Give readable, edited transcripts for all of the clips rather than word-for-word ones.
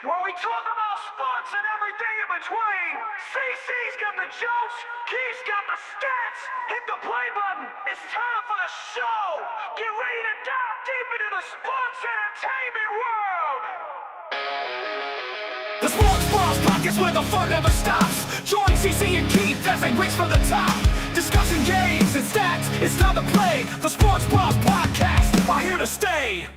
where we talk about sports and everything in between. CC's got the jokes, Keith's got the stats. Hit the play button. It's time for the show. Get ready to dive deep into the sports entertainment world. The Sports Bros Podcast, where the fun never stops. Join CC and Keith as they race for the top. Discussing games and stats, it's time to play. The Sports Bros Podcast are here to stay.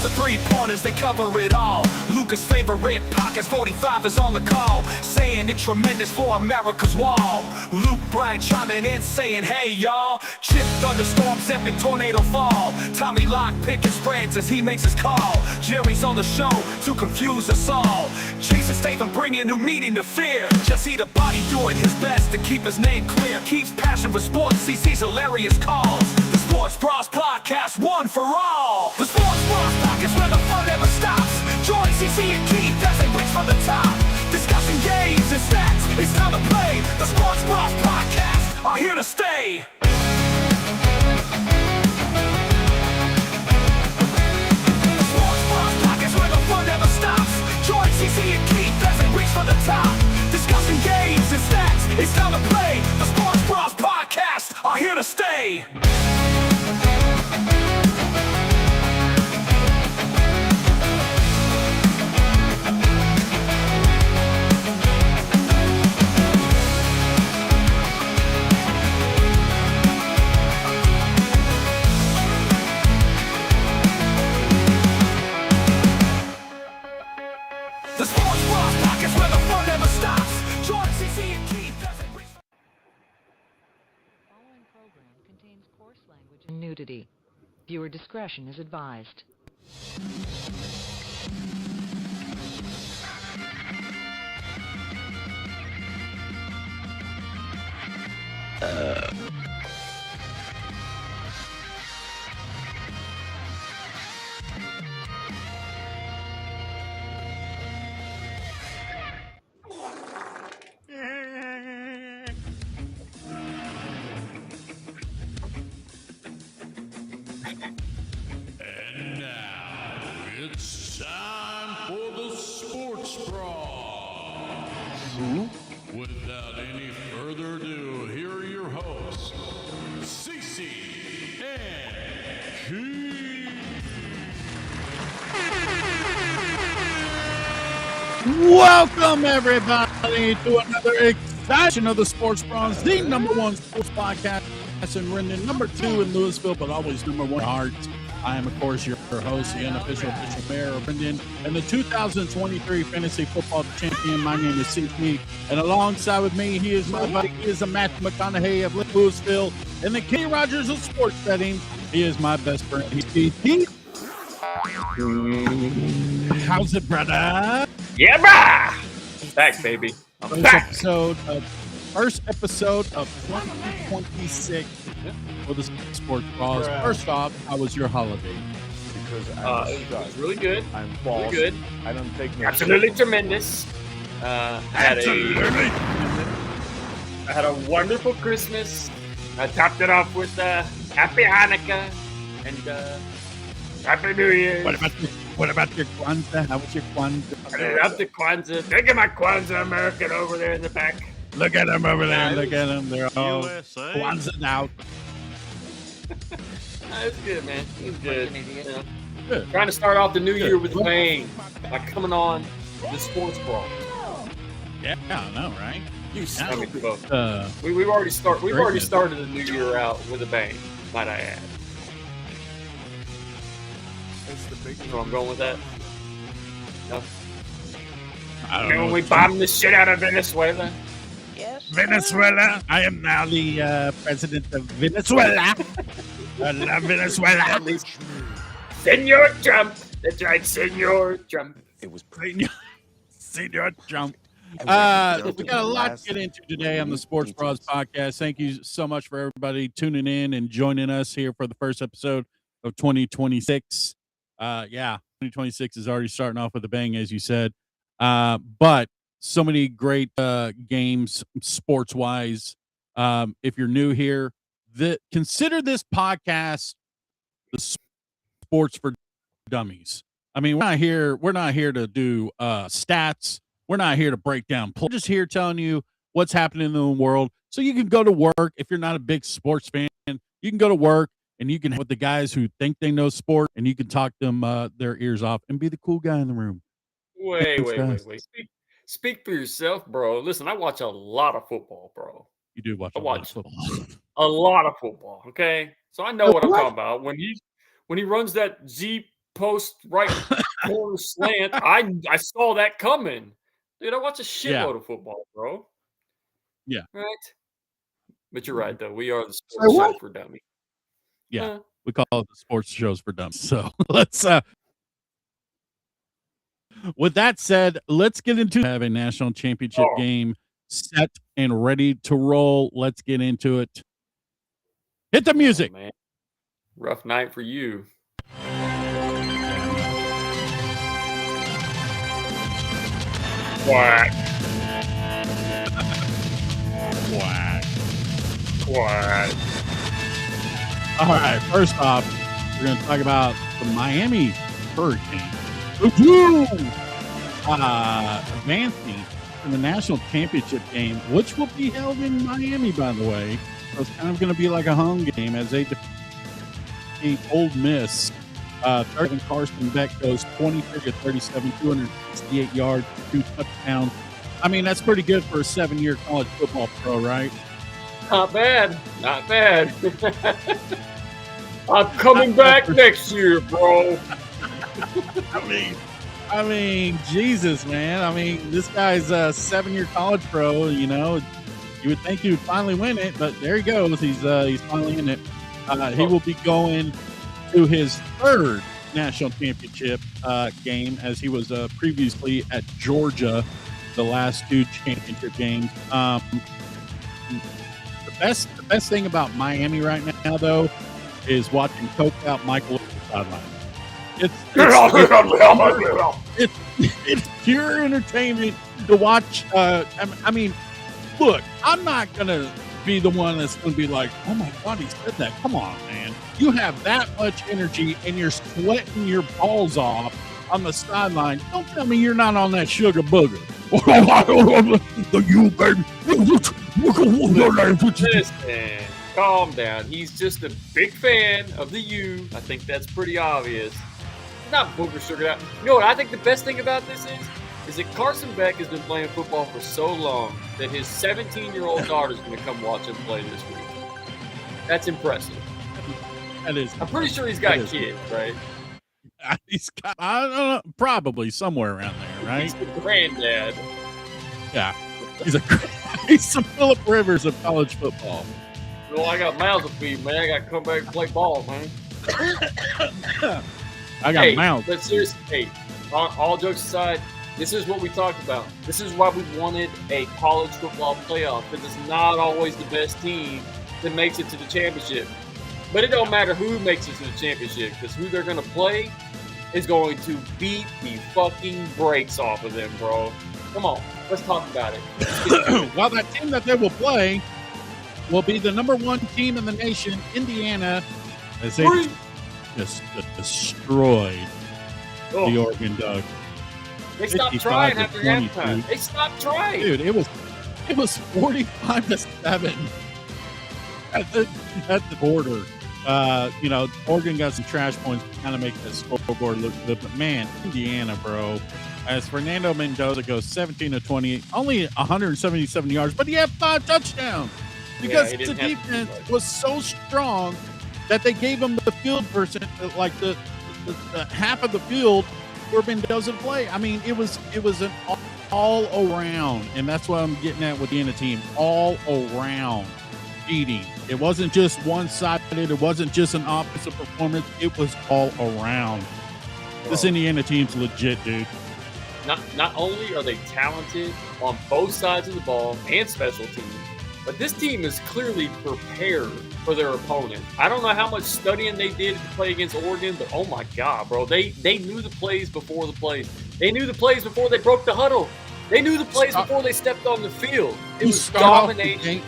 The three-pointers, they cover it all. Lucas' favorite podcast, 45 is on the call. Saying it's tremendous for America's wall. Luke Bryan chiming in saying, hey y'all. Chip thunderstorms, epic tornado fall. Tommy Locke picking spreads as he makes his call. Jerry's on the show to confuse us all. Jason Statham bringing new meaning to fear. Jesse the Body doing his best to keep his name clear. Keeps passion for sports, CC's hilarious calls. The Sports Bros Podcast, one for all. The Sports Bros Podcast, where the fun never stops. Join CC and Keith as they reach for the top. Discussing games and stats, it's time to play. The Sports Bros Podcast are here to stay. The Sports Bros Podcast, where the fun never stops. Join CC and Keith as they reach for the top. Discussing games and stats, it's time to play. The Sports Bros Podcast are here to stay. The Sports Bros Podcast, where the fun never stops. Join CC and Keith as they reach. The following program contains coarse language and nudity. Viewer discretion is advised. And now it's time for the Sports Bros. Without any further ado, here are your hosts, Cece and Keith. Welcome, everybody, to another exciting of the Sports Bros, the number one sports podcast in Rendon, number two in Louisville, but always number one in hearts. I am, of course, your host, the unofficial official mayor of Rendon, and the 2023 fantasy football champion. My name is CP, and alongside with me, he is my buddy. He is the Matthew McConaughey of Louisville, and the Kenny Rogers of sports betting. He is my best friend. He's Keith. How's it, brother? Yeah, brah! Back, baby. I'm back. First episode of 2026 for the Sports Bros. First off, how was your holiday? Because It was really good. I'm Really false. good. I don't take no Absolutely tremendous. I had a wonderful Christmas. I topped it off with Happy Hanukkah and Happy New Year. What about your Kwanzaa? How was your Kwanzaa? I love the Kwanzaa. Look at my Kwanzaa American over there in the back. Look at them over there. Look at them. They're all USA. Kwanzaa out. It's good, man. It's good. You know, Good. trying to start off the new year with a bang by coming on the Sports Bros. Yeah, I know, right? I mean, we've already started the new year out with a bang, might I add. It's the big So I'm going with that. No. I don't Remember know when we what bombed the shit out of Venezuela? Venezuela. I am now the president of Venezuela. I love Venezuela. Senor Trump. That's right, Senor Trump. It was Senor Trump. We got a lot to get into today on the Sports Bros podcast. Thank you so much for everybody tuning in and joining us here for the first episode of 2026. 2026 is already starting off with a bang, as you said. But so many great games sports wise. If you're new here, consider this podcast the sports for dummies. I mean, we're not here to do stats. We're not here to break down. We're just here telling you what's happening in the world. So you can go to work if you're not a big sports fan. You can go to work and you can have with the guys who think they know sport, and you can talk them their ears off and be the cool guy in the room. Wait, Thanks, wait, guys. wait, wait. Speak for yourself, bro. Listen, I watch a lot of football, bro. You do watch I a lot of watch football. a lot of football. Okay, so I know what I'm talking about. When he runs that Z post right corner slant, I saw that coming, dude. I watch a Yeah. shitload of football, bro. Yeah. Right. But you're right, though. We are the Say sports what? show for dummies. Yeah. We call it the sports shows for dummies. So let's with that said, let's get into have a national championship game set and ready to roll. Let's get into it. Hit the music. Man. Rough night for you. Quack. Quack. Quack. All right. First off, we're going to talk about the Miami Hurricane. Woo! Advancing in the national championship game, which will be held in Miami, by the way. So it's kind of going to be like a home game as they defeat Ole Miss. Third and Carson Beck goes 23-37, 268 yards, 2 touchdowns. I mean, that's pretty good for a 7-year college football pro, right? Not bad. Not bad. I'm coming back next year, bro. I mean, Jesus, man. I mean, this guy's a 7-year college pro. You know, you would think he would finally win it, but there he goes. He's finally in it. He will be going to his third national championship game, as he was previously at Georgia, the last 2 championship games. The best thing about Miami right now, though, is watching coked out Michael at the sideline. It's pure entertainment to watch. I mean, look, I'm not gonna be the one that's gonna be like, "Oh my God, he said that." Come on, man. You have that much energy and you're sweating your balls off on the sideline. Don't tell me you're not on that sugar booger. You baby. Listen, calm down. He's just a big fan of the U. I think that's pretty obvious. Not booger sugar out. You know what I think the best thing about this is that Carson Beck has been playing football for so long that his 17-year-old daughter is going to come watch him play this week. That's impressive. That is. I'm pretty sure he's got kids, right? He's got, I don't know, probably somewhere around there, right? He's the granddad. Yeah. He's some Phillip Rivers of college football. Well, I got mouths to feed, man. I got to come back and play ball, man. I got mouths. But seriously, hey, all jokes aside, this is what we talked about. This is why we wanted a college football playoff, because it's not always the best team that makes it to the championship. But it don't matter who makes it to the championship, because who they're going to play is going to beat the fucking brakes off of them, bro. Come on, let's talk about it. Well, that team that they will play will be the number 1 team in the nation, Indiana, as they just destroyed the Oregon Ducks. They stopped trying after halftime. They stopped trying. Dude, it was 45-7 at the quarter. You know, Oregon got some trash points to kind of make that scoreboard look good. But man, Indiana, bro. As Fernando Mendoza goes 17-20, only 177 yards, but he had 5 touchdowns because the defense was so strong that they gave him the field person, like the half of the field for Mendoza to play. I mean, it was an all around, and that's what I'm getting at with the Indiana team, all around beating. It wasn't just one-sided. It wasn't just an offensive performance. It was all around. This Indiana team's legit, dude. Not only are they talented on both sides of the ball and special teams, but this team is clearly prepared for their opponent. I don't know how much studying they did to play against Oregon, but oh my God, bro. They knew the plays before the plays. They knew the plays before they broke the huddle. They knew the plays before they stepped on the field. It was start off the domination. game-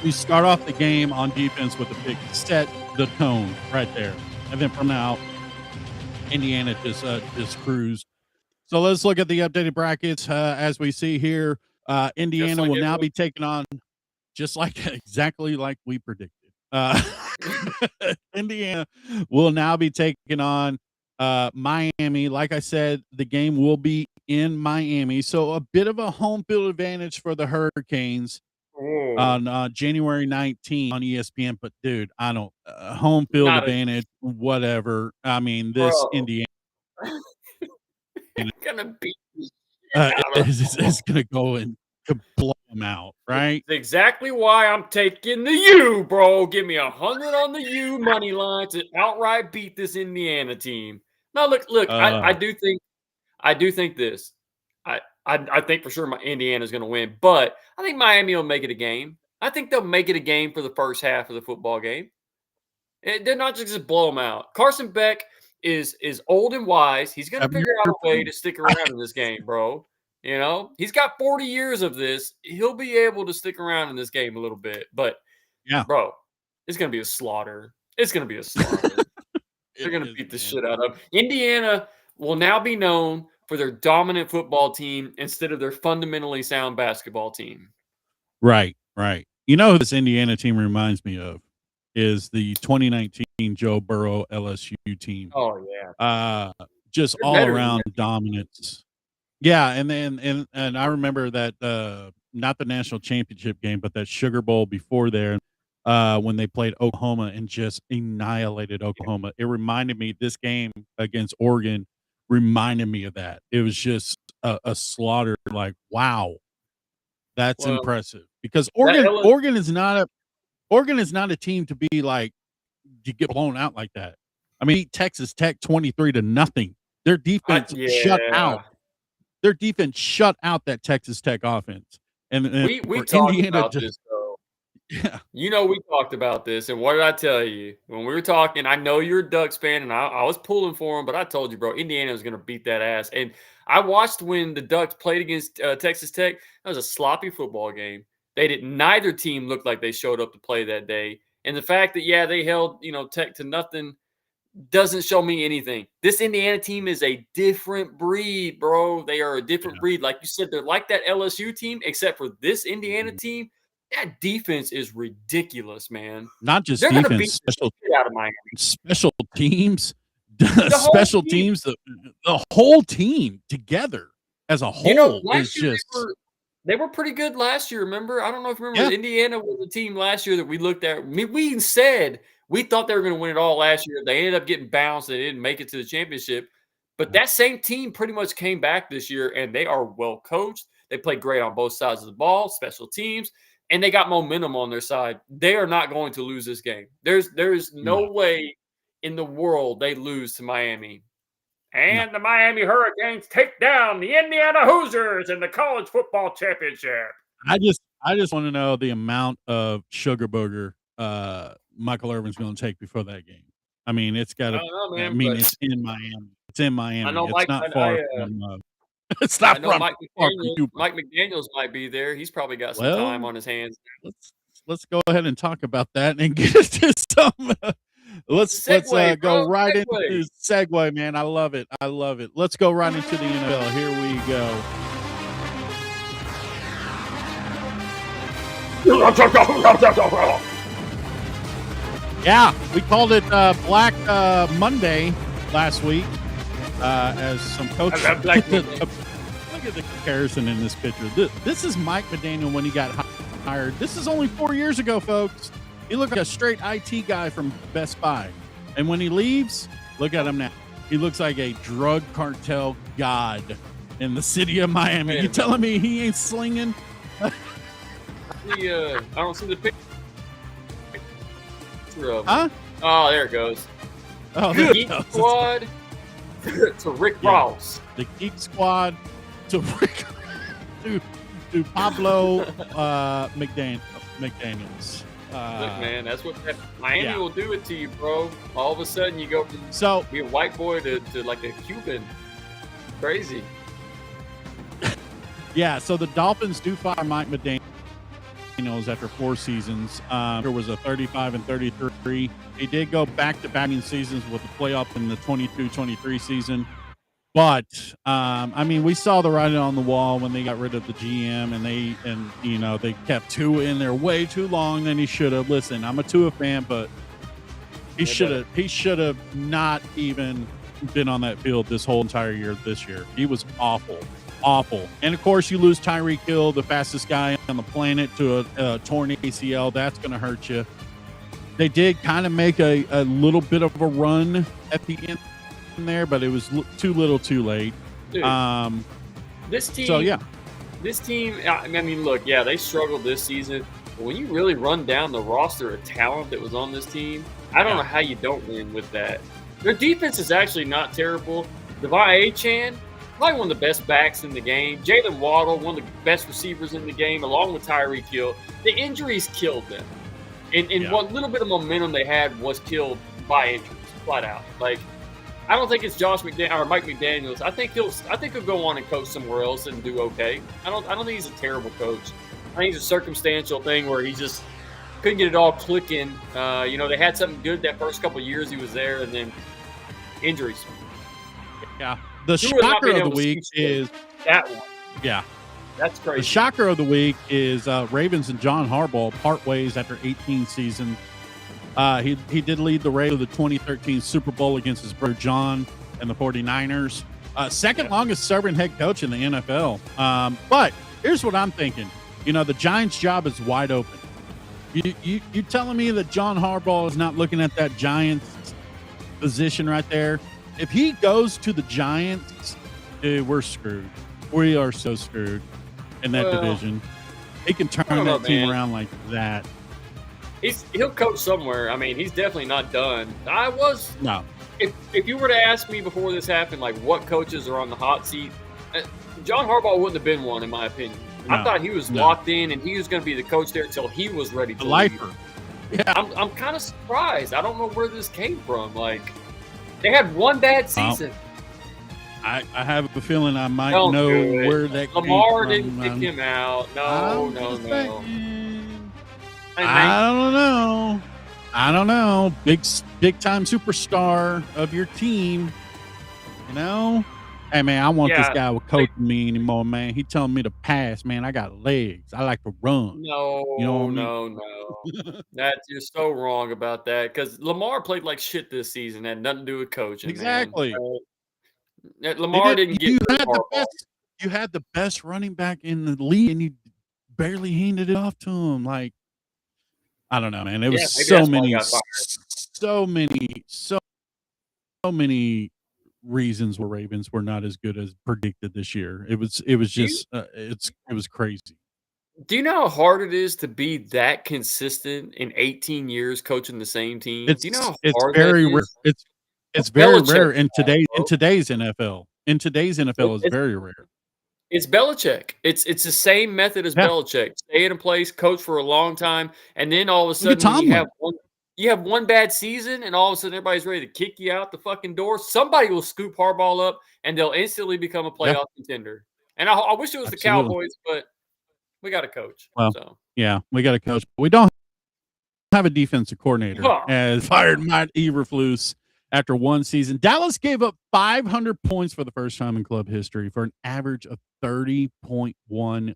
We start off the game on defense with a big set the tone right there, and then from now, Indiana just cruised. So let's look at the updated brackets as we see here. Indiana will now be taking on just like exactly like we predicted. Indiana will now be taking on Miami. Like I said, the game will be in Miami, so a bit of a home field advantage for the Hurricanes on January 19th on ESPN. But dude, I don't home field Not a- advantage, whatever. I mean, this Bro. Indiana Gonna beat the shit out of is going to go and to blow them out, right? That's exactly why I'm taking the U, bro. Give me 100 on the U money line to outright beat this Indiana team. Now, look. I do think this. I think for sure Indiana's going to win, but I think Miami will make it a game. I think they'll make it a game for the first half of the football game. They're not just blow them out. Carson Beck is old and wise. He's going to figure out a way to stick around in this game, bro. You know, he's got 40 years of this. He'll be able to stick around in this game a little bit. But, yeah, bro, it's going to be a slaughter. It's going to be a slaughter. They're going to beat the shit out of Indiana. Will now be known for their dominant football team instead of their fundamentally sound basketball team. Right. You know who this Indiana team reminds me of is the 2019 Joe Burrow LSU team. Oh, yeah. Just They're all better than around that. dominance. Yeah, and I remember that not the national championship game, but that Sugar Bowl before there, when they played Oklahoma and just annihilated Oklahoma. It reminded me, this game against Oregon reminded me of that. It was just a slaughter. Like, wow, that's Well, impressive. Because that Oregon is not a team to be like you get blown out like that. I mean, Texas Tech 23-0. Their defense shut out. Their defense shut out that Texas Tech offense. And we for talked Indiana about to, this, though. yeah, You know, we talked about this, and what did I tell you? When we were talking, I know you're a Ducks fan, and I was pulling for them, but I told you, bro, Indiana was going to beat that ass. And I watched when the Ducks played against Texas Tech. That was a sloppy football game. Neither team looked like they showed up to play that day. And the fact that, they held, Tech to nothing doesn't show me anything. This Indiana team is a different breed, bro. They are a different breed. Like you said, they're like that LSU team, except for this Indiana team. That defense is ridiculous, man. not just They're going to defense, beat the shit out of Miami. special teams, whole team. teams, the whole team together as a whole is just. They were pretty good last year, remember? I don't know if you remember. Indiana was the team last year that we looked at. We even said we thought they were going to win it all last year. They ended up getting bounced. They didn't make it to the championship. But that same team pretty much came back this year, and they are well coached. They play great on both sides of the ball, special teams, and they got momentum on their side. They are not going to lose this game. There's no way in the world they lose to Miami. And the Miami Hurricanes take down the Indiana Hoosiers in the college football championship. I just want to know the amount of sugar booger Michael Irvin's going to take before that game. I mean, it's got to. I mean, it's in Miami. It's in Miami. I know it's Mike, not far from. It's not from. Mike McDaniels might be there. He's probably got some time on his hands. Let's go ahead and talk about that and get into some. Let's go right into the segue, man. I love it. Let's go right into the NFL. Here we go. Yeah, we called it Black Monday last week as some coaches. Look at the comparison in this picture. This is Mike McDaniel when he got hired. This is only 4 years ago, folks. He looked like a straight IT guy from Best Buy. And when he leaves, look at him now. He looks like a drug cartel god in the city of Miami. You telling me he ain't slinging? I don't see the picture of him. Huh? Oh, there it goes. Oh, the Geek Squad to Rick Ross. The Geek Squad to Rick to Pablo McDaniels. Look, man, that's what Miami will do it to you, bro. All of a sudden, you go from be a white boy to like a Cuban. Crazy. Yeah, so the Dolphins do fire Mike McDaniels after 4 seasons. There was a 35-33. He did go back-to-back seasons with the playoff in the 22-23 season. But I mean, we saw the writing on the wall when they got rid of the GM, and they kept Tua in there way too long than he should have. Listen, I'm a Tua fan, but he should have not even been on that field this whole entire year. This year, he was awful. And of course, you lose Tyreek Hill, the fastest guy on the planet, to a torn ACL. That's going to hurt you. They did kind of make a little bit of a run at the end there, but it was too little too late. Dude, this team, I mean, look, yeah, they struggled this season, but when you really run down the roster of talent that was on this team, I don't know how you don't win with that. Their defense is actually not terrible. Devon Achane, probably one of the best backs in the game. Jalen Waddle, one of the best receivers in the game, along with Tyreek Hill. The injuries killed them. And what little bit of momentum they had was killed by injuries, flat out. Like, I don't think it's Mike McDaniels. I think he'll go on and coach somewhere else and do okay. I don't think he's a terrible coach. I think it's a circumstantial thing where he just couldn't get it all clicking. They had something good that first couple of years he was there, and then injuries. Yeah. The shocker of the week is that one. Yeah. That's crazy. The shocker of the week is Ravens and John Harbaugh part ways after 18 seasons. He did lead the Ravens to the 2013 Super Bowl against his brother John and the 49ers. Second longest serving head coach in the NFL. But here's what I'm thinking. The Giants' job is wide open. You telling me that John Harbaugh is not looking at that Giants position right there? If he goes to the Giants, dude, we're screwed. We are so screwed in that division. He can turn that team around like that. He'll coach somewhere. I mean, he's definitely not done. No. If you were to ask me before this happened, like what coaches are on the hot seat, John Harbaugh wouldn't have been one, in my opinion. No. I thought he was locked in, and he was going to be the coach there until he was ready to leave. Yeah. I'm kind of surprised. I don't know where this came from. Like, they had one bad season. I have a feeling I might know where that came from. Lamar didn't kick him out. No. I don't know. Big time superstar of your team. Hey, man, I want this guy with coaching me anymore, man. He telling me to pass, man. I got legs. I like to run. No. You're so wrong about that, because Lamar played like shit this season. Had nothing to do with coaching. Exactly. Man. Lamar didn't get you had the best running back in the league, and you barely handed it off to him. Like, I don't know, man. It was so many reasons where Ravens were not as good as predicted this year. It was just it was crazy. Do you know how hard it is to be that consistent in 18 years coaching the same team? Do you know how hard very that is? rare. It's very rare in today's NFL. In today's NFL, it's very rare. It's Belichick. It's the same method as Belichick. Stay in a place, coach for a long time, and then all of a sudden you have one bad season, and all of a sudden everybody's ready to kick you out the fucking door. Somebody will scoop Harbaugh up, and they'll instantly become a playoff contender. And I wish it was the Cowboys, but we got a coach. Well, so. Yeah, we got a coach, but we don't have a defensive coordinator. As fired Matt Eberflus after one season. Dallas gave up 500 points for the first time in club history for an average of 30.1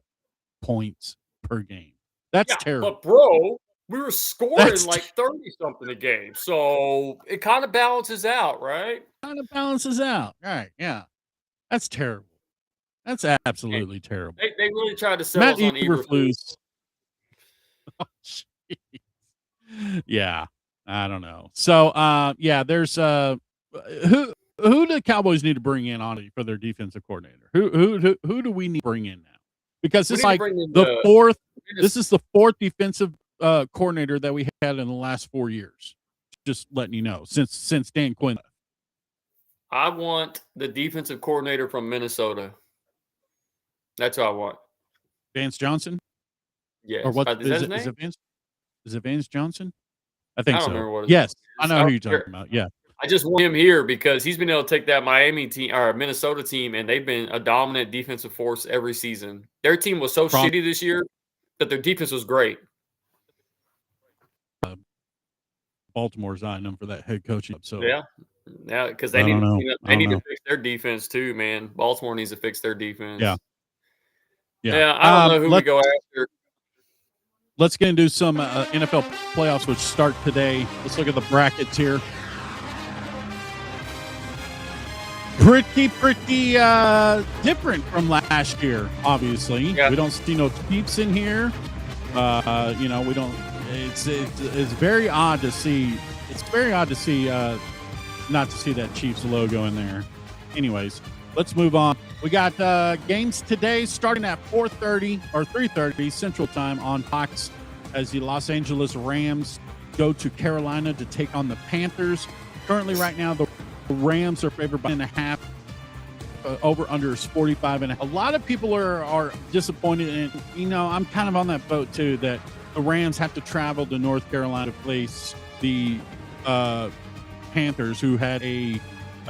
points per game. That's terrible. But, bro, we were scoring like 30-something a game. So it kind of balances out, right? Right, yeah. That's terrible. That's absolutely terrible. They really tried to sell us on Eberflus. Oh, yeah. I don't know. So, there's who do the Cowboys need to bring in for their defensive coordinator? Who do we need to bring in now? Because it's like the fourth. This is the fourth defensive coordinator that we had in the last 4 years. Just letting you know, since Dan Quinn. I want the defensive coordinator from Minnesota. That's what I want. Vance Johnson. Yes. Or what is it Vance? Is it Vance Johnson? I think so. Remember what yes, I know who you're talking about. Yeah. I just want him here because he's been able to take that Miami team or Minnesota team, and they've been a dominant defensive force every season. Their team was so From shitty this year that their defense was great. Baltimore's eyeing them for that head coaching. So Yeah, yeah, because I they need don't know. I they don't need to know. fix their defense too, man. Baltimore needs to fix their Yeah, defense. yeah. Yeah, I don't know who we Let's go after. get into some NFL playoffs, which start today. Let's look at the brackets here. Pretty different from last year. Obviously, Yeah. we don't see no Chiefs in here. We don't. It's very odd to see. It's very odd to see not to see that Chiefs logo in there. Anyways, let's move on. We got games today starting at 4:30 or 3:30 Central Time on Fox as the Los Angeles Rams go to Carolina to take on the Panthers. Currently, right now, the Rams are favored by 1.5. Over under is 45.5. A lot of people are disappointed, and I'm kind of on that boat too. That the Rams have to travel to North Carolina to face the Panthers, who had I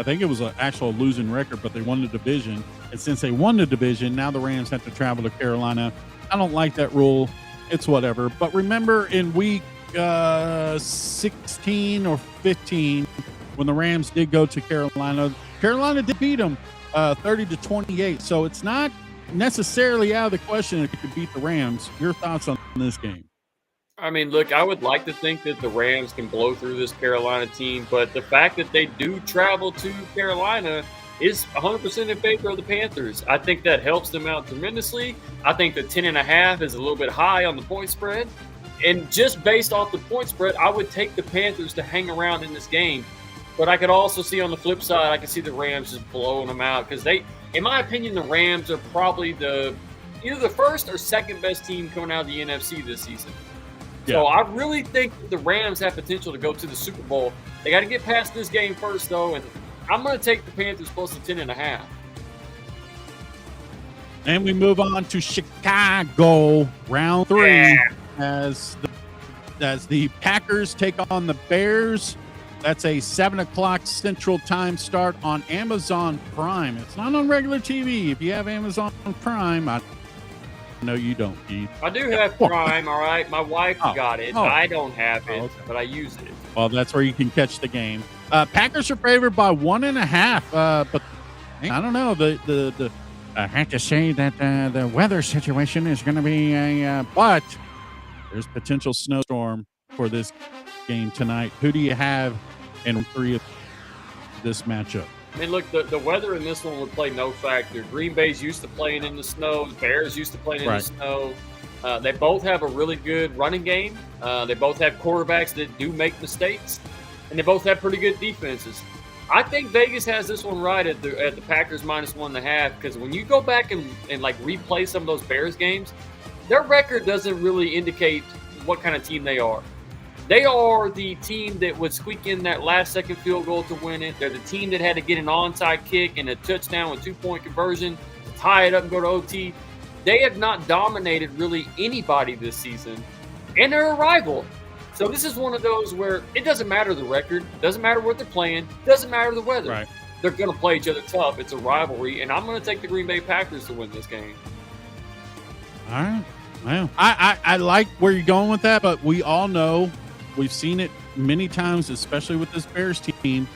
think it was an actual losing record, but they won the division. And since they won the division, now the Rams have to travel to Carolina. I don't like that rule. It's whatever. But remember in week 16 or 15, when the Rams did go to Carolina did beat them 30-28. So it's not necessarily out of the question if you could beat the Rams. Your thoughts on this game? I mean, look, I would like to think that the Rams can blow through this Carolina team, but the fact that they do travel to Carolina is 100% in favor of the Panthers. I think that helps them out tremendously. I think the 10.5 is a little bit high on the point spread. And just based off the point spread, I would take the Panthers to hang around in this game. But I could also see on the flip side, I could see the Rams just blowing them out because in my opinion, the Rams are probably either the first or second best team coming out of the NFC this season. Yeah. So I really think that the Rams have potential to go to the Super Bowl. They got to get past this game first, though, and I'm going to take the Panthers plus the 10.5. And we move on to Chicago, round 3, Yeah. as the Packers take on the Bears. That's a 7:00 Central Time start on Amazon Prime. It's not on regular TV. If you have Amazon Prime, I know you don't, Keith. I do have Prime, all right? My wife got it. Oh. I don't have it, okay. but I use it. Well, that's where you can catch the game. Packers are favored by 1.5, but I don't know. The I have to say that the weather situation is going to be but there's potential snowstorm for this game tonight. Who do you have in 3 of this matchup? I mean, look, the weather in this one would play no factor. Green Bay's used to playing in the snow. Bears used to playing in the snow. They both have a really good running game. They both have quarterbacks that do make mistakes, and they both have pretty good defenses. I think Vegas has this one right at the Packers minus 1.5 because when you go back and like replay some of those Bears games, their record doesn't really indicate what kind of team they are. They are the team that would squeak in that last-second field goal to win it. They're the team that had to get an onside kick and a touchdown with 2-point conversion to tie it up and go to OT. They have not dominated really anybody this season, and they're a rival. So this is one of those where it doesn't matter the record, doesn't matter what they're playing, doesn't matter the weather. Right. They're going to play each other tough. It's a rivalry, and I'm going to take the Green Bay Packers to win this game. All right. Well, I like where you're going with that, but we all know, we've seen it many times, especially with this Bears team.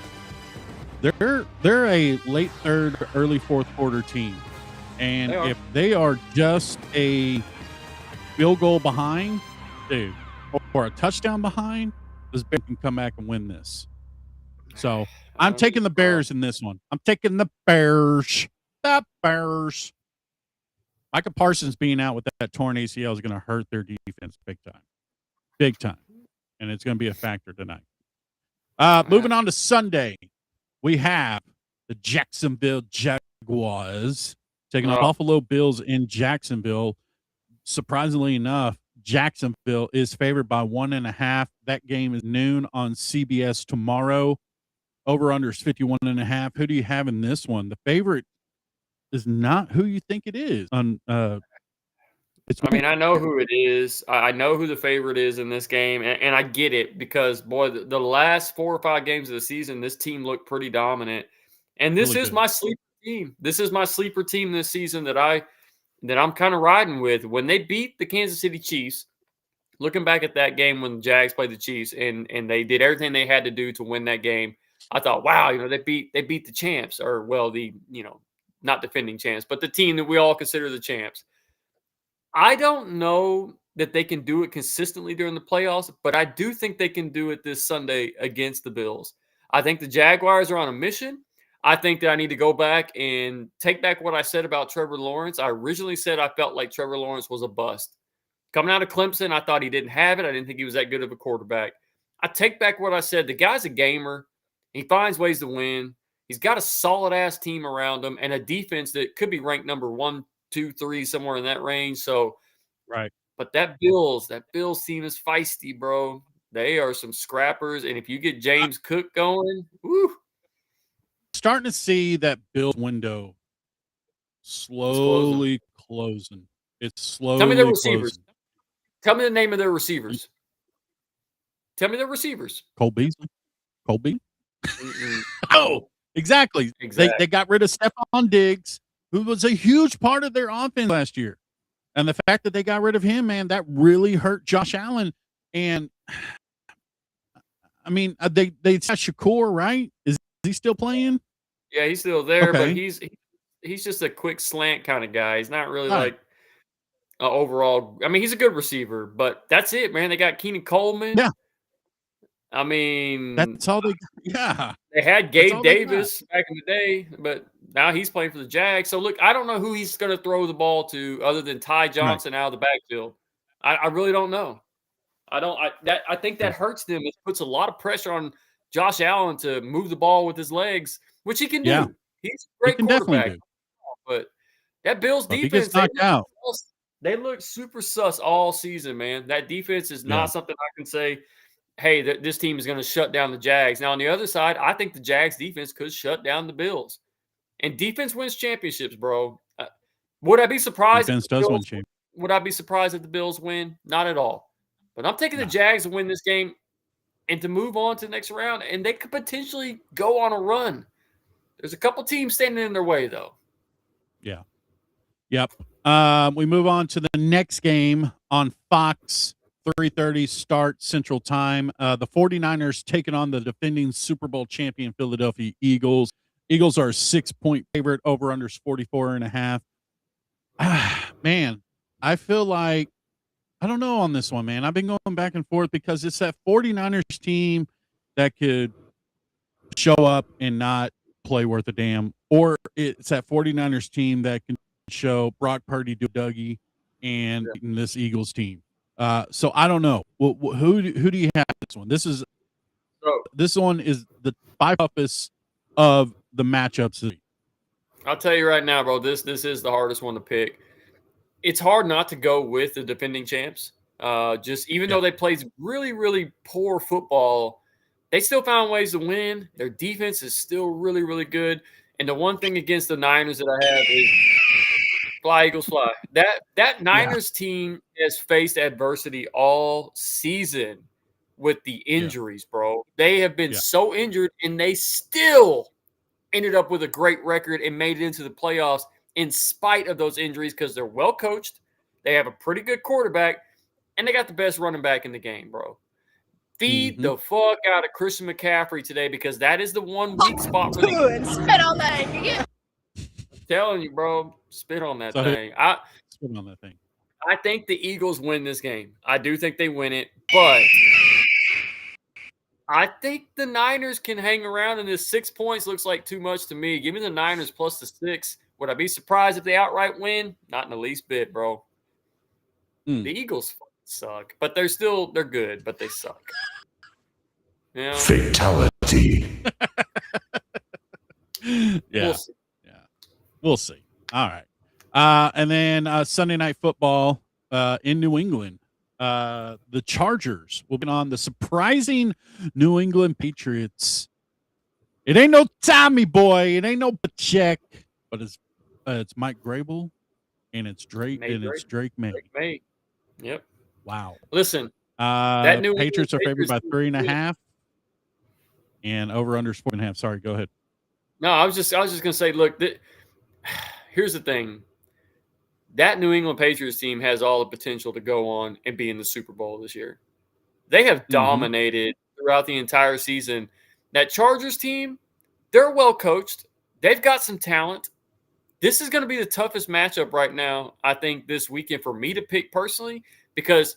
They're a late third, early fourth quarter team. And if they are just a field goal behind, dude, or a touchdown behind, this Bears can come back and win this. So I'm taking the Bears in this one. I'm taking the Bears. The Bears. Micah Parsons being out with that torn ACL is going to hurt their defense big time. Big time. And it's going to be a factor tonight. Moving on to Sunday, we have the Jacksonville Jaguars taking on Buffalo Bills in Jacksonville. Surprisingly enough, Jacksonville is favored by 1.5. That game is noon on CBS tomorrow. Over-under is 51.5. Who do you have in this one? The favorite is not who you think it is. I mean, I know who it is. I know who the favorite is in this game, and I get it because, boy, the last 4 or 5 games of the season, this team looked pretty dominant. And this really is good. my sleeper team. This is my sleeper team this season that I'm kind of riding with. When they beat the Kansas City Chiefs, looking back at that game when the Jags played the Chiefs and they did everything they had to do to win that game, I thought, wow, they beat the champs, or well, the not defending champs, but the team that we all consider the champs. I don't know that they can do it consistently during the playoffs, but I do think they can do it this Sunday against the Bills. I think the Jaguars are on a mission. I think that I need to go back and take back what I said about Trevor Lawrence. I originally said I felt like Trevor Lawrence was a bust. Coming out of Clemson, I thought he didn't have it. I didn't think he was that good of a quarterback. I take back what I said. The guy's a gamer. He finds ways to win. He's got a solid ass team around him and a defense that could be ranked number 1, 2, 3, somewhere in that range. So, Right. but that Bills team is feisty, bro. They are some scrappers. And if you get James Cook going, woo, Starting to see that Bills window it's closing. slowly closing. It's Tell me their slowly receivers. closing. Tell me the name of their receivers. Tell me their receivers. Cole Beasley. Cole Beasley. Mm-mm. Oh, exactly. Exactly. They got rid of Stephon Diggs, who was a huge part of their offense last year. And the fact that they got rid of him, man, that really hurt Josh Allen. And I mean, they got Shakur, right? Is he still playing? Yeah, he's still there, but Okay. he's just a quick slant kind of guy. He's not really Right. like overall. I mean, he's a good receiver, but that's it, man. They got Keenan Coleman. Yeah. I mean, That's all they got. Yeah. they had That's Gabe all they got. Davis back in the day, but now he's playing for the Jags. So look, I don't know who he's going to throw the ball to other than Ty Right. Johnson out of the backfield. I really don't know. I think that Yeah. hurts them. It puts a lot of pressure on Josh Allen to move the ball with his legs, which he can Yeah. do. He's a He great can definitely quarterback. do. But that Bills But if he gets defense, knocked out. they look super sus all season, man. That defense is not Yeah. something I can say, hey, this team is going to shut down the Jags. Now, on the other side, I think the Jags defense could shut down the Bills. And defense wins championships, bro. Would I be surprised? Defense does win championships. Would I be surprised if the Bills win? Not at all. But I'm taking the No. Jags to win this game and to move on to the next round, and they could potentially go on a run. There's a couple teams standing in their way, though. Yeah. Yep. We move on to the next game on Fox, 3:30 start Central Time. The 49ers taking on the defending Super Bowl champion Philadelphia Eagles. Eagles are a 6-point favorite. Over unders 44.5. Man, I feel like I don't know on this one, man. I've been going back and forth because it's that 49ers team that could show up and not play worth a damn, or it's that 49ers team that can show Brock Purdy do Dougie and this Eagles team. So I don't know. Who do you have this one? This one is the five toughest of the matchups. I'll tell you right now, bro. This is the hardest one to pick. It's hard not to go with the defending champs. Just even though they played really, really poor football, they still found ways to win. Their defense is still really, really good. And the one thing against the Niners that I have is fly, Eagles, fly. That Niners team has faced adversity all season with the injuries, bro. They have been so injured, and they still ended up with a great record and made it into the playoffs in spite of those injuries because they're well coached. They have a pretty good quarterback, and they got the best running back in the game, bro. Feed the fuck out of Christian McCaffrey today because that is the one weak spot for the and spit on that. telling you, bro. Spit on that So thing. spit on that thing. I think the Eagles win this game. I do think they win it, but I think the Niners can hang around, and this 6 points looks like too much to me. Give me the Niners plus the 6. Would I be surprised if they outright win? Not in the least bit, bro. The Eagles suck, but they're good, but they suck. Yeah. Fatality. Yeah. We'll see. All right. And then Sunday Night Football in New England. The Chargers will be on the surprising New England Patriots. It ain't no Tommy boy. It ain't no Belichick, but it's Mike Grable. and it's Drake May May. Drake May. Yep. Wow. Listen, that New England Patriots are favored by team 3.5, and over under 4.5. Sorry, go ahead. No, I was just gonna say, look, here's the thing. That New England Patriots team has all the potential to go on and be in the Super Bowl this year. They have dominated throughout the entire season. That Chargers team, they're well coached. They've got some talent. This is going to be the toughest matchup right now, I think, this weekend for me to pick personally, because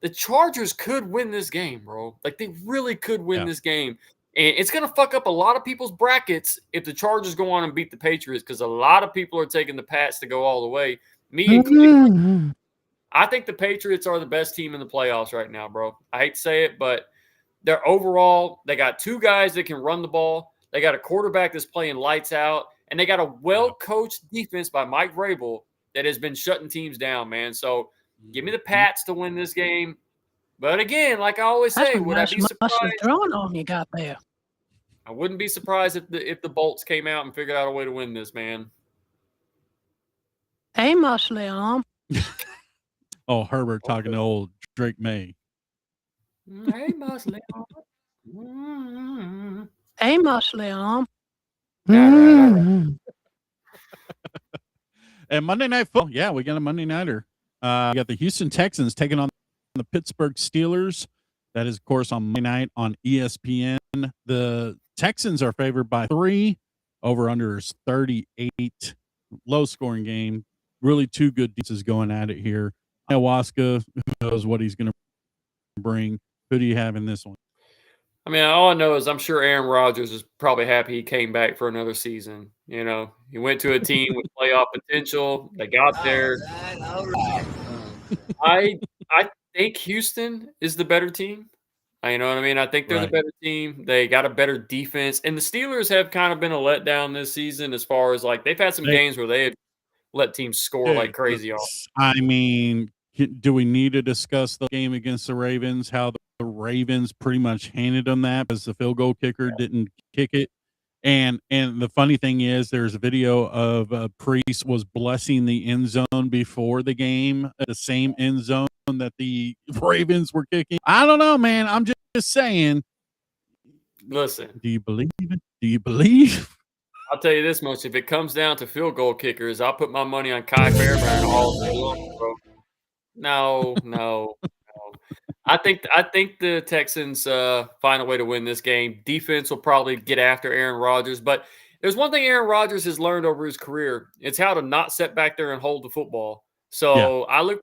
the Chargers could win this game, bro. Like, they really could win this game. And it's going to fuck up a lot of people's brackets if the Chargers go on and beat the Patriots, because a lot of people are taking the Pats to go all the way, me included. I think the Patriots are the best team in the playoffs right now, bro. I hate to say it, but they're overall, they got two guys that can run the ball. They got a quarterback that's playing lights out, and they got a well-coached defense by Mike Vrabel that has been shutting teams down, man. So give me the Pats to win this game. But again, like I always say, would I be surprised? Throwing on you got there. I wouldn't be surprised if the Bolts came out and figured out a way to win this, man. Hey, muscly arm. Oh, Herbert talking to old Drake May. Hey, muscly arm. Hey, muscly arm. And Monday Night Football. Yeah, we got a Monday Nighter. We got the Houston Texans taking on the Pittsburgh Steelers. That is, of course, on Monday night on ESPN. The Texans are favored by 3. Over-under is 38. Low-scoring game. Really two good defenses going at it here. Ayahuasca, who knows what he's going to bring. Who do you have in this one? I mean, all I know is I'm sure Aaron Rodgers is probably happy he came back for another season. You know, he went to a team with playoff potential. They got there. I think Houston is the better team. You know what I mean? I think they're the better team. They got a better defense. And the Steelers have kind of been a letdown this season as far as, like, they've had some games where they have let teams score like crazy off. I mean, do we need to discuss the game against the Ravens, how the Ravens pretty much handed them that because the field goal kicker didn't kick it? And the funny thing is, there's a video of Priest was blessing the end zone before the game, the same end zone that the Ravens were kicking. I don't know, man. I'm just saying. Listen. Do you believe it? Do you believe? I'll tell you this much. If it comes down to field goal kickers, I'll put my money on Kai Fairbairn all day long, bro. No. I think the Texans find a way to win this game. Defense will probably get after Aaron Rodgers, but there's one thing Aaron Rodgers has learned over his career. It's how to not sit back there and hold the football. So I look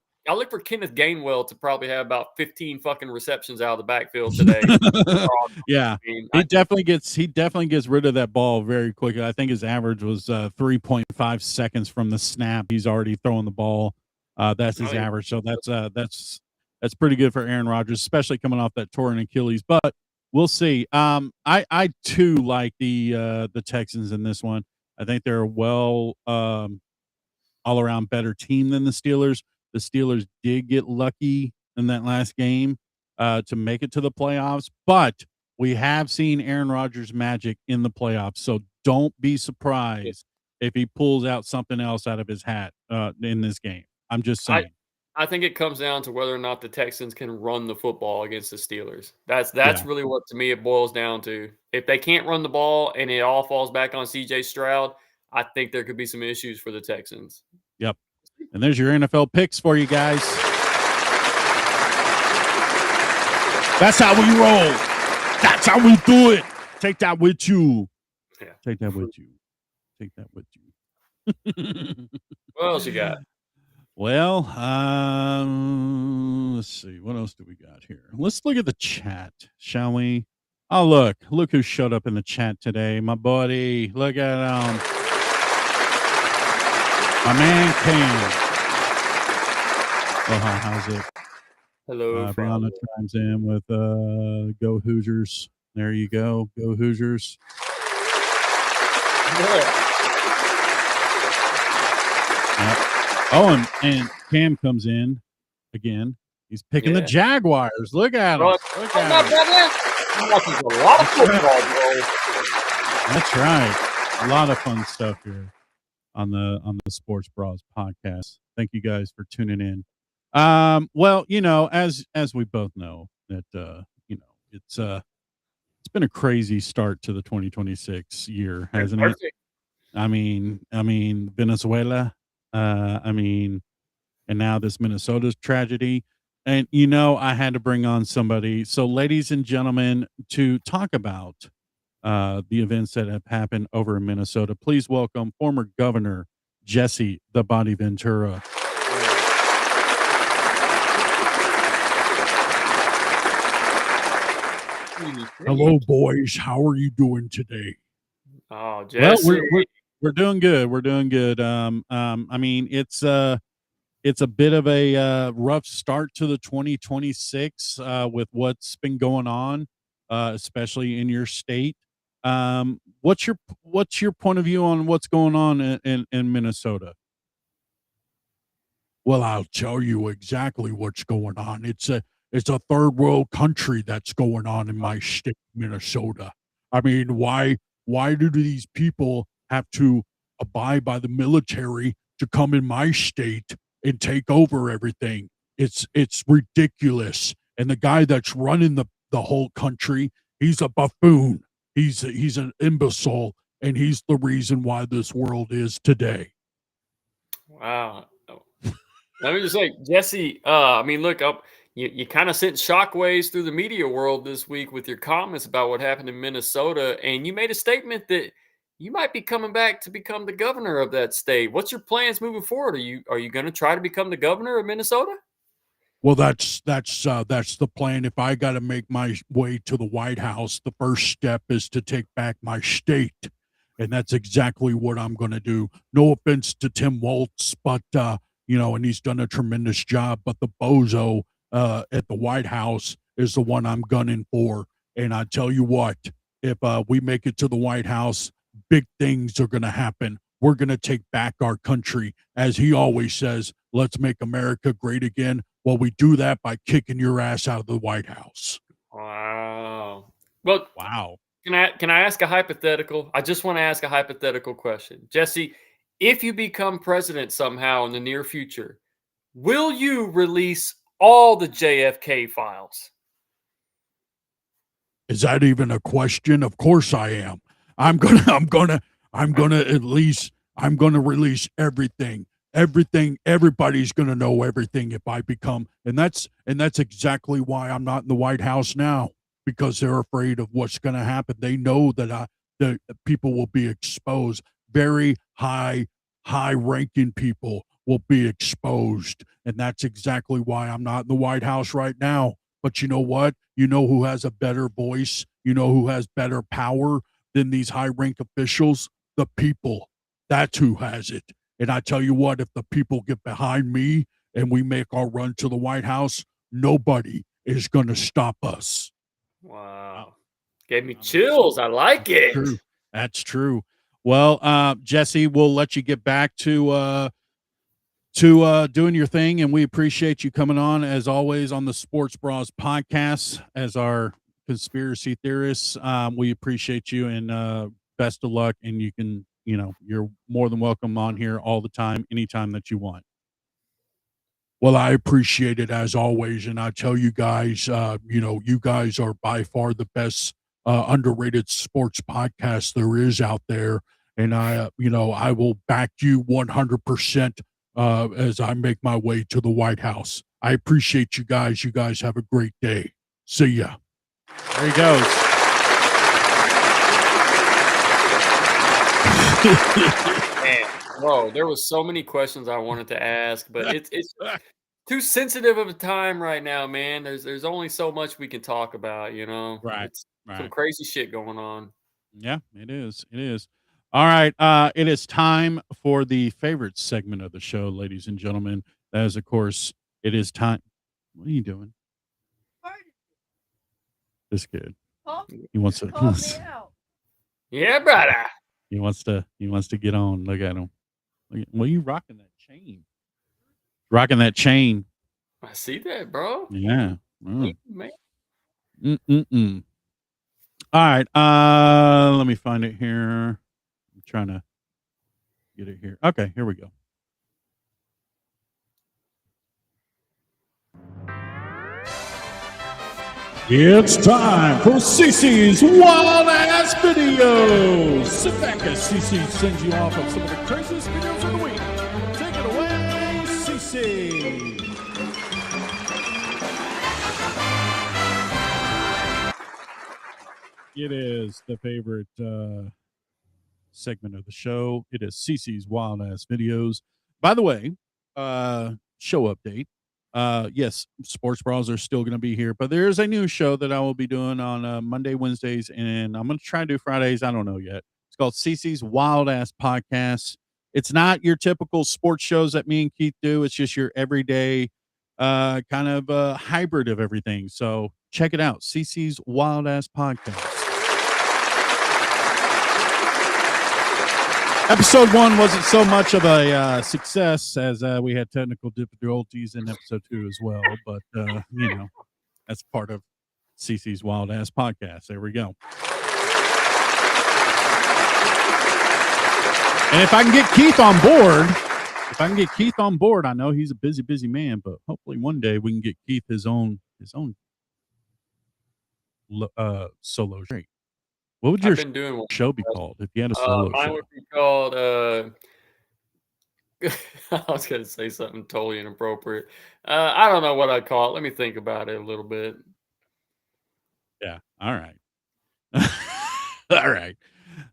for Kenneth Gainwell to probably have about 15 fucking receptions out of the backfield today. Yeah, he definitely gets rid of that ball very quickly. I think his average was 3.5 seconds from the snap. He's already throwing the ball. That's his average. So that's pretty good for Aaron Rodgers, especially coming off that torn Achilles. But we'll see. I too like the Texans in this one. I think they're a all around better team than the Steelers. The Steelers did get lucky in that last game to make it to the playoffs, but we have seen Aaron Rodgers' magic in the playoffs. So don't be surprised if he pulls out something else out of his hat in this game. I'm just saying. I think it comes down to whether or not the Texans can run the football against the Steelers. That's really what, to me, it boils down to. If they can't run the ball and it all falls back on C.J. Stroud, I think there could be some issues for the Texans. Yep. And there's your NFL picks for you guys. That's how we roll. That's how we do it. Take that with you. Yeah. Take that with you. Take that with you. What else you got? Well, let's see. What else do we got here? Let's look at the chat, shall we? Oh, look who showed up in the chat today. My buddy. Look at him. My man Cam. Oh, how's it? Hello. Brianna chimes in with Go Hoosiers. There you go. Go Hoosiers. Oh, and Cam comes in again. He's picking the Jaguars. Look at him. Look at him. I'm watching a lot of football, bro. That's right. A lot of fun stuff here. on the Sports Bras podcast. Thank you guys for tuning in. Well, as we both know that it's been a crazy start to the 2026 year, hasn't it? Perfect. I mean Venezuela, I mean, and now this Minnesota tragedy. And I had to bring on somebody. So, ladies and gentlemen, to talk about the events that have happened over in Minnesota, please welcome former Governor Jesse the Body Ventura. Hello, boys. How are you doing today? Oh, Well, Jesse. we're doing good. We're doing good. I mean, it's a bit of a rough start to the 2026 with what's been going on, especially in your state. What's your point of view on what's going on in Minnesota? Well, I'll tell you exactly what's going on. It's a third world country that's going on in my state, Minnesota. I mean, why do these people have to abide by the military to come in my state and take over everything? It's ridiculous. And the guy that's running the whole country, he's a buffoon. He's an imbecile, and he's the reason why this world is today. Wow. Let me just say, Jesse, I mean, look, you kind of sent shockwaves through the media world this week with your comments about what happened in Minnesota, and you made a statement that you might be coming back to become the governor of that state. What's your plans moving forward? Are you going to try to become the governor of Minnesota? Well, that's the plan. If I got to make my way to the White House, the first step is to take back my state, and that's exactly what I'm going to do. No offense to Tim Waltz, but and he's done a tremendous job. But the bozo at the White House is the one I'm gunning for. And I tell you what, if we make it to the White House, big things are going to happen. We're going to take back our country, as he always says. Let's make America great again. Well, we do that by kicking your ass out of the White House. Wow. Well, Wow. can I ask a hypothetical? I just want to ask a hypothetical question. Jesse, if you become president somehow in the near future, will you release all the JFK files? Is that even a question? Of course I am. I'm gonna release everything. Everything, everybody's gonna know everything if I become, and that's exactly why I'm not in the White House now, because they're afraid of what's gonna happen. They know that the people will be exposed. Very high ranking people will be exposed. And that's exactly why I'm not in the White House right now. But you know what? You know who has a better voice? You know who has better power than these high rank officials? The people. That's who has it. And I tell you what, if the people get behind me and we make our run to the White House, nobody is going to stop us. Wow. Gave me chills. I like it. True. That's true. Well, Jesse, we'll let you get back to doing your thing, and we appreciate you coming on as always on the Sports Bras podcast as our conspiracy theorists. We appreciate you, and best of luck. And you're more than welcome on here all the time, anytime that you want. Well, I appreciate it as always, and I tell you guys, you guys are by far the best underrated sports podcast there is out there, and I will back you 100% as I make my way to the White House. I appreciate you guys. You guys have a great day. See ya. There he goes. Man, bro, there was so many questions I wanted to ask, but it's too sensitive of a time right now, man. There's only so much we can talk about, Right, It's some right. crazy shit going on. Yeah, it is. It is. All right. It is time for the favorite segment of the show, ladies and gentlemen. That is, of course, it is time. What are you doing? This kid. He wants to. Yeah, brother. He wants to get on. Look at him. Well, you rocking that chain. Rocking that chain. I see that, bro. Yeah. Man. Mm-mm-mm. All right. Let me find it here. I'm trying to. get it here. Okay, here we go. It's time for CC's Wild Ass Videos. Sit back as CC sends you off of some of the craziest videos of the week. Take it away, CC. It is the favorite segment of the show. It is CC's Wild Ass Videos. By the way, show update. Yes, Sports Bras are still going to be here, but there's a new show that I will be doing on Monday, Wednesdays, and I'm going to try to do Fridays. I don't know yet. It's called CC's Wild Ass Podcast. It's not your typical sports shows that me and Keith do. It's just your everyday kind of hybrid of everything. So check it out. CC's Wild Ass Podcast. Episode 1 wasn't so much of a success as we had technical difficulties in episode 2 as well. But, that's part of CC's Wild Ass Podcast. There we go. And if I can get Keith on board, I know he's a busy, busy man, but hopefully one day we can get Keith his own solo show. What would your show be called if you had a solo mine show? would be called, I was going to say something totally inappropriate. I don't know what I'd call it. Let me think about it a little bit. Yeah. All right. All right.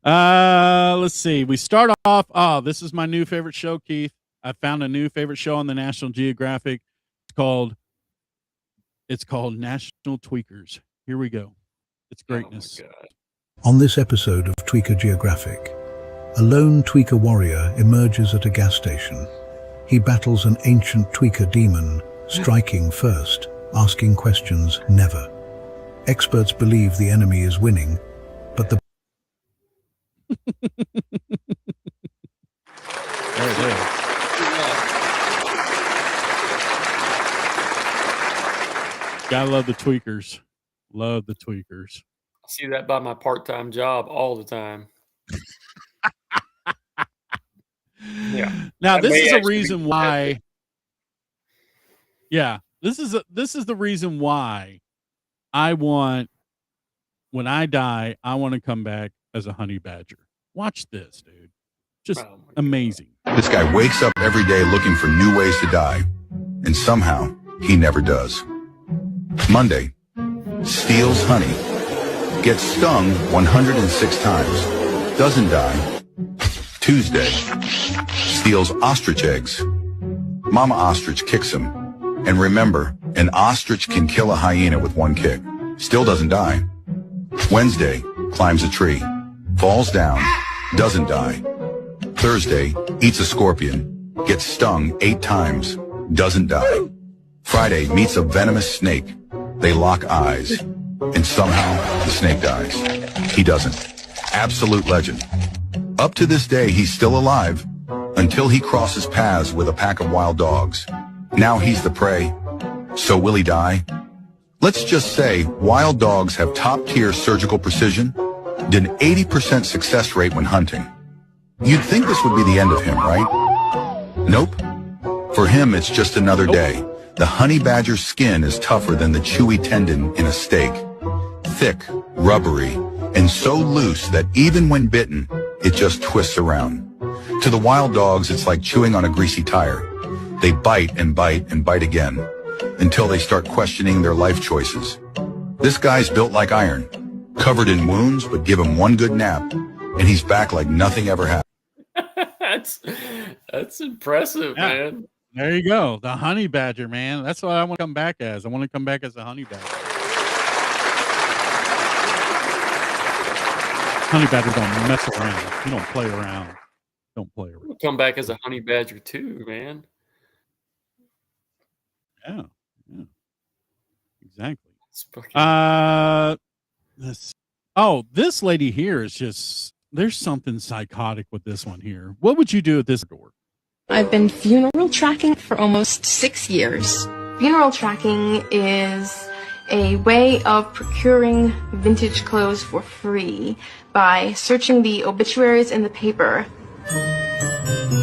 Let's see. We start off. Oh, this is my new favorite show, Keith. I found a new favorite show on the National Geographic. It's called National Tweakers. Here we go. It's greatness. Oh my God. On this episode of Tweaker Geographic, a lone tweaker warrior emerges at a gas station. He battles an ancient tweaker demon, striking first, asking questions never. Experts believe the enemy is winning, but the There it is. Gotta love the tweakers. Love the tweakers. I see that by my part-time job all the time. Yeah. Now That this may is a actually reason be why. Yeah, this is the reason why I want, when I die, I want to come back as a honey badger. Watch this, dude. Just Oh my amazing. This guy wakes up every day looking for new ways to die, and somehow he never does. Monday, steals honey, gets stung 106 times, doesn't die. Tuesday, steals ostrich eggs. Mama ostrich kicks him. And remember, an ostrich can kill a hyena with one kick. Still doesn't die. Wednesday, climbs a tree, falls down, doesn't die. Thursday, eats a scorpion, gets stung 8 times, doesn't die. Friday, meets a venomous snake. They lock eyes, and somehow the snake dies. He doesn't. Absolute legend. Up to this day, he's still alive until he crosses paths with a pack of wild dogs. Now he's the prey. So will he die? Let's just say wild dogs have top-tier surgical precision, did an 80% success rate when hunting. You'd think this would be the end of him, right? Nope. For him, it's just another day. The honey badger's skin is tougher than the chewy tendon in a steak. Thick, rubbery, and so loose that even when bitten, it just twists around. To the wild dogs, it's like chewing on a greasy tire. They bite and bite and bite again until they start questioning their life choices. This guy's built like iron, covered in wounds, but give him one good nap, and he's back like nothing ever happened. That's impressive, Yeah. man. There you go. The honey badger, man. That's what I want to come back as. I want to come back as a honey badger. Honey badger don't mess around. You don't play around. Don't play around. We'll come back as a honey badger too, man. Yeah. Yeah. Exactly. It's fucking- This lady here is just, there's something psychotic with this one here. What would you do at this door? I've been funeral tracking for almost 6 years. Funeral tracking is a way of procuring vintage clothes for free by searching the obituaries in the paper.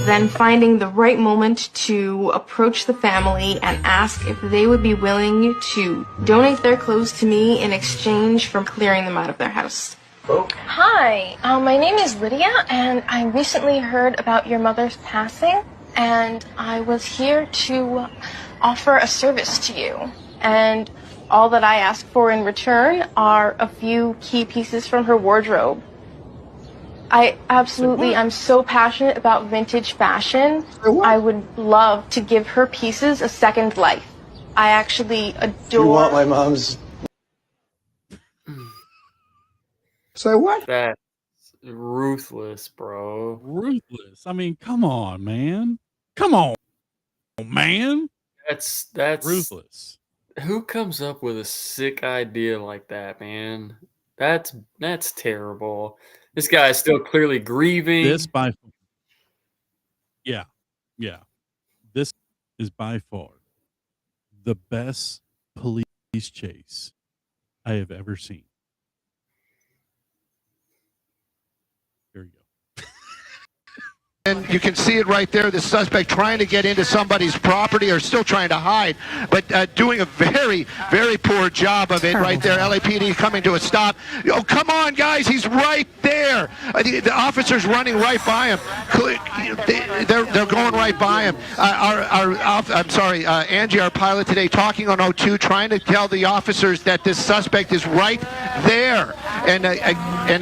then finding the right moment to approach the family and ask if they would be willing to donate their clothes to me in exchange for clearing them out of their house. Hi, my name is Lydia, and I recently heard about your mother's passing, and I was here to offer a service to you. And all that I ask for in return are a few key pieces from her wardrobe. I'm so passionate about vintage fashion. I would love to give her pieces a second life. I actually adore... You want my mom's... Say what? That's ruthless, bro. Ruthless. I mean, come on, man. Come on, man. That's Ruthless. Who comes up with a sick idea like that, man? That's terrible. This guy is still clearly grieving. This is by far the best police chase I have ever seen. Here you go. And you can see it right there, the suspect trying to get into somebody's property or still trying to hide, but doing a very, very poor job of it right there. LAPD coming to a stop. Oh, come on, guys, he's right there. The officer's running right by him. They're going right by him. Angie, our pilot today, talking on O2, trying to tell the officers that this suspect is right there. And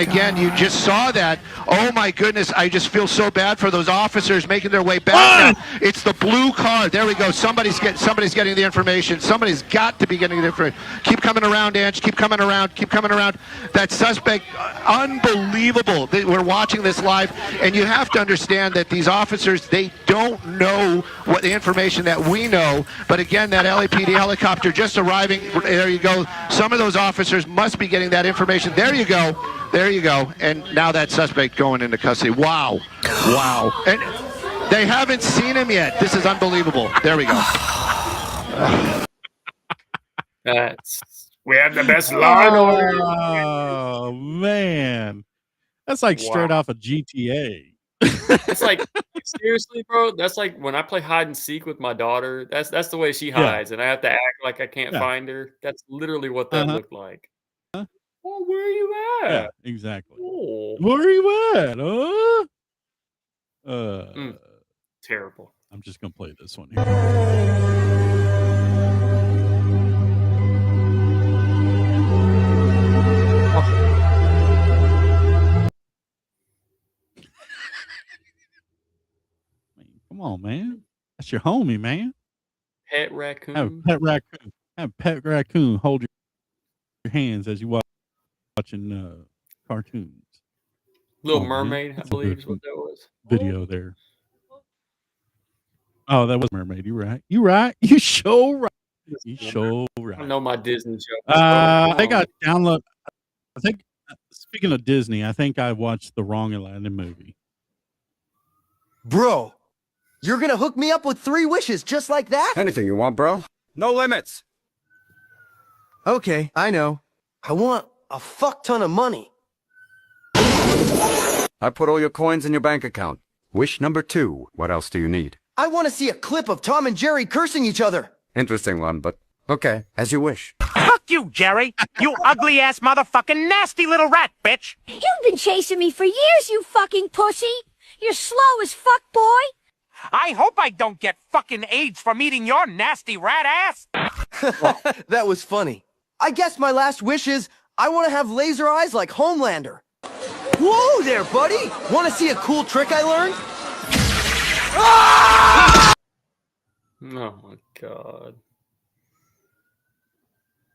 again, you just saw that. Oh, my goodness, I just feel so bad for those officers making their way back now. It's the blue car. There we go. Somebody's getting the information. Somebody's got to be getting the information. Keep coming around, Ange. Keep coming around. Keep coming around. That suspect, unbelievable. We're watching this live, and you have to understand that these officers, they don't know what the information that we know. But again, that LAPD helicopter just arriving. There you go. Some of those officers must be getting that information. There you go. There you go. And now that suspect going into custody. Wow. Wow. And they haven't seen him yet. This is unbelievable. There we go. We have the best law and order. Oh, man. That's like straight off of GTA. It's like, seriously, bro, that's like when I play hide and seek with my daughter. That's the way she hides, and I have to act like I can't find her. That's literally what that looked like. Oh, where are you at? Yeah, exactly. Oh. Where are you at? Terrible. I'm just gonna play this one here. Come on, man. That's your homie, man. Pet raccoon. Have a pet raccoon hold your hands as you watching cartoons. Little Mermaid, I believe is what that was. Video there. Oh, that was Mermaid. You right. You right. You show right. You show right. I know my Disney show. I got download. I think speaking of Disney, I think I watched the wrong Aladdin movie. Bro, you're gonna hook me up with 3 wishes just like that? Anything you want, bro. No limits. Okay, I know. I want a fuck ton of money. I put all your coins in your bank account. Wish number 2. What else do you need? I want to see a clip of Tom and Jerry cursing each other. Interesting one, but okay, as you wish. Fuck you, Jerry! You ugly-ass motherfucking nasty little rat, bitch! You've been chasing me for years, you fucking pussy! You're slow as fuck, boy! I hope I don't get fucking AIDS from eating your nasty rat ass! That was funny. I guess my last wish is I want to have laser eyes like Homelander. Whoa there, buddy! Want to see a cool trick I learned? Oh my god.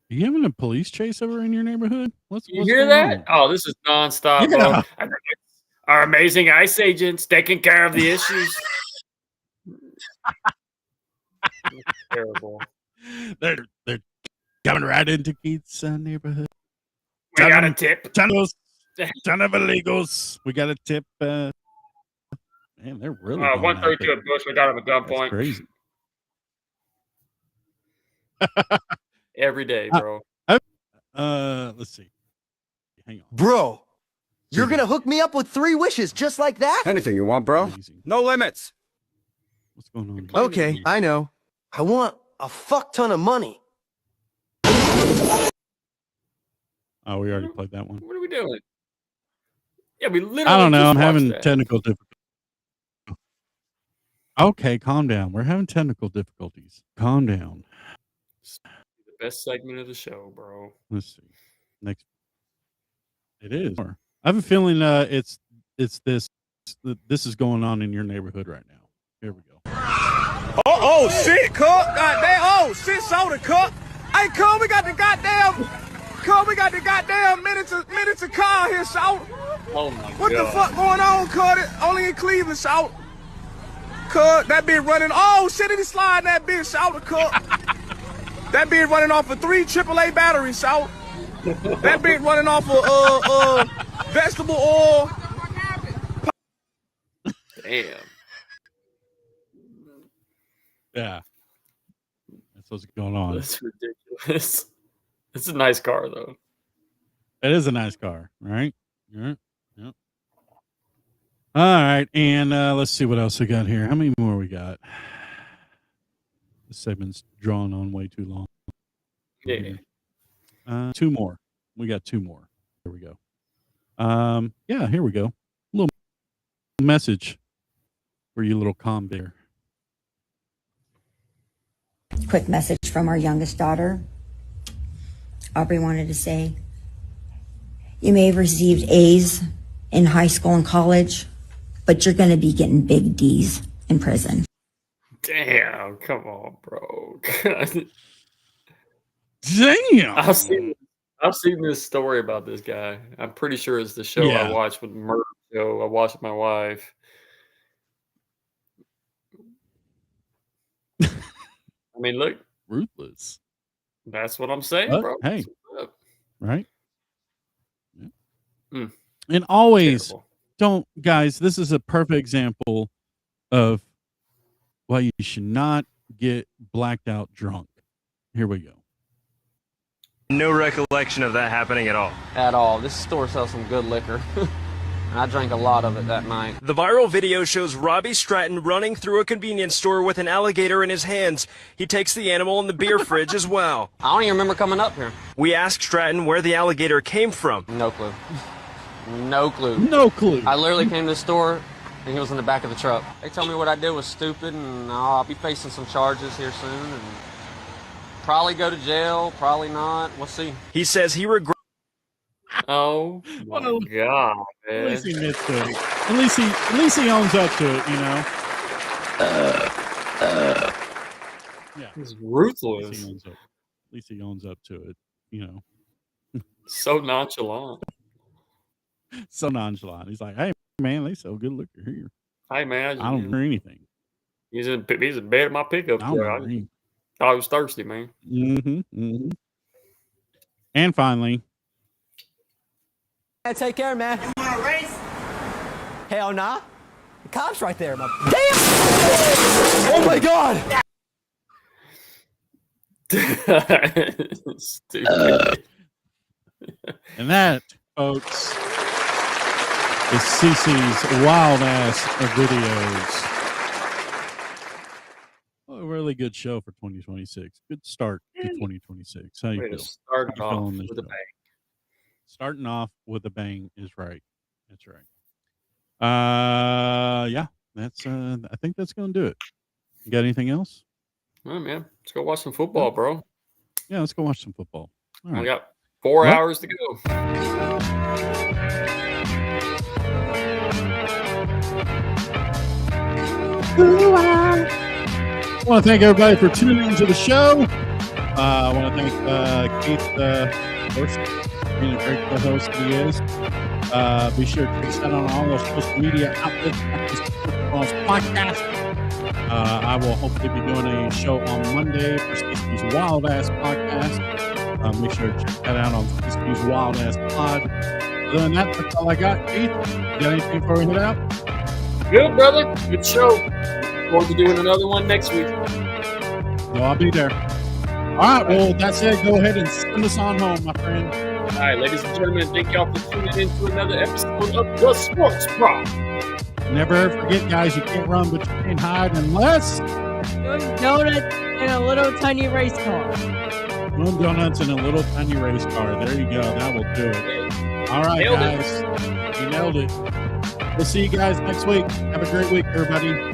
Are you having a police chase over in your neighborhood? What's you hear that? Oh, this is nonstop. Yeah. Our amazing ICE agents taking care of the issues. Terrible. They're coming right into Keith's neighborhood. We got a tip. Ton of illegals. We got a tip. Man, they're really 132 at Bush. We got him at gunpoint. Crazy. Every day, bro. Let's see. Hang on. Bro, You're gonna hook me up with 3 wishes just like that? Anything you want, bro. No limits. What's going on? Okay, I know. I want a fuck ton of money. Oh, we already played that one. What are we doing? Yeah, we literally. I don't know. just I'm watched having that. technical difficulties. Okay, calm down. We're having technical difficulties. Calm down. The best segment of the show, bro. Let's see. Next. It is. I have a feeling it's this is going on in your neighborhood right now. Here we go. Oh, shit, Cook. Goddamn. Oh, shit, soda, Cook. Hey, Cook, we got the goddamn miniature car here, Shout. Oh, my God. What the fuck going on, Cook? Only in Cleveland, Shout. Cook, that bitch running. Oh, shit, he sliding that bitch, Shout, Cook. That bitch running off of 3 AAA batteries, Shout. That bitch running off of vegetable oil. Damn. Yeah. That's what's going on. That's ridiculous. It's a nice car, though. It is a nice car, right? Yeah. Yep. All right. And let's see what else we got here. How many more we got? This segment's drawn on way too long. Yeah. 2 more. We got 2 more. Here we go. Yeah, here we go. A little message for you little calm bear. Quick message from our youngest daughter. Aubrey wanted to say, you may have received A's in high school and college, but you're going to be getting big D's in prison. Damn, come on, bro. Damn. I've seen this story about this guy. I'm pretty sure it's the show I watched with the murder show. I watched with my wife. I mean, look. Ruthless. That's what I'm saying, But, bro. hey. Right? Yeah. And always Terrible. don't, guys, this is a perfect example of why you should not get blacked out drunk. Here we go. No recollection of that happening at all. At all. This store sells some good liquor. And I drank a lot of it that night. The viral video shows Robbie Stratton running through a convenience store with an alligator in his hands. He takes the animal in the beer fridge as well. I don't even remember coming up here. We asked Stratton where the alligator came from. No clue. No clue. No clue. I literally came to the store and he was in the back of the truck. They told me what I did was stupid and I'll be facing some charges here soon and probably go to jail, probably not. We'll see. He says he regrets. Oh my God, man. At least he admits to it. At least he owns up to it, you know. Yeah. He's ruthless. At least he owns up to it, you know. So nonchalant. So nonchalant. He's like, hey man, they sell good liquor here. Hey man, I don't hear anything. He's in bed at my pickup I don't truck. hear anything. I was thirsty, man. And finally, Take care, man. You want to race? Hell nah. The cop's right there, Damn! Oh my God! Stupid. and that, folks, is CC's wild ass videos. Well, a really good show for 2026. Good start to 2026. How you Way to feel? start How you off feeling this with a show? bang. Starting off with a bang is right. That's right. Yeah, that's I think that's gonna do it. You got anything else? All right, man. Let's go watch some football, bro. Yeah, let's go watch some football. All We right. got 4 Well- hours to go. I want to thank everybody for tuning into the show. I want to thank Keith, of course, being a great co-host that he is. Be sure to check us out on all those social media outlets at this podcast. I will hopefully be doing a show on Monday for Stacey's Wild Ass Podcast. Make sure to check that out on Stacey's Wild Ass Pod. Other than that, that's all I got. Keith, you got anything before we head out? Good, brother. Good show. Look forward to doing another one next week. No, I'll be there. All right, well, that's it. Go ahead and send us on home, my friend. All right, ladies and gentlemen, thank y'all for tuning in to another episode episode of The Sports Bros. Never forget, guys, you can't run, but you can't hide unless... Donuts in a little tiny race car. Moon donuts in a little tiny race car. There you go. That will do it. All right, Nailed guys. You nailed it. We'll see you guys next week. Have a great week, everybody.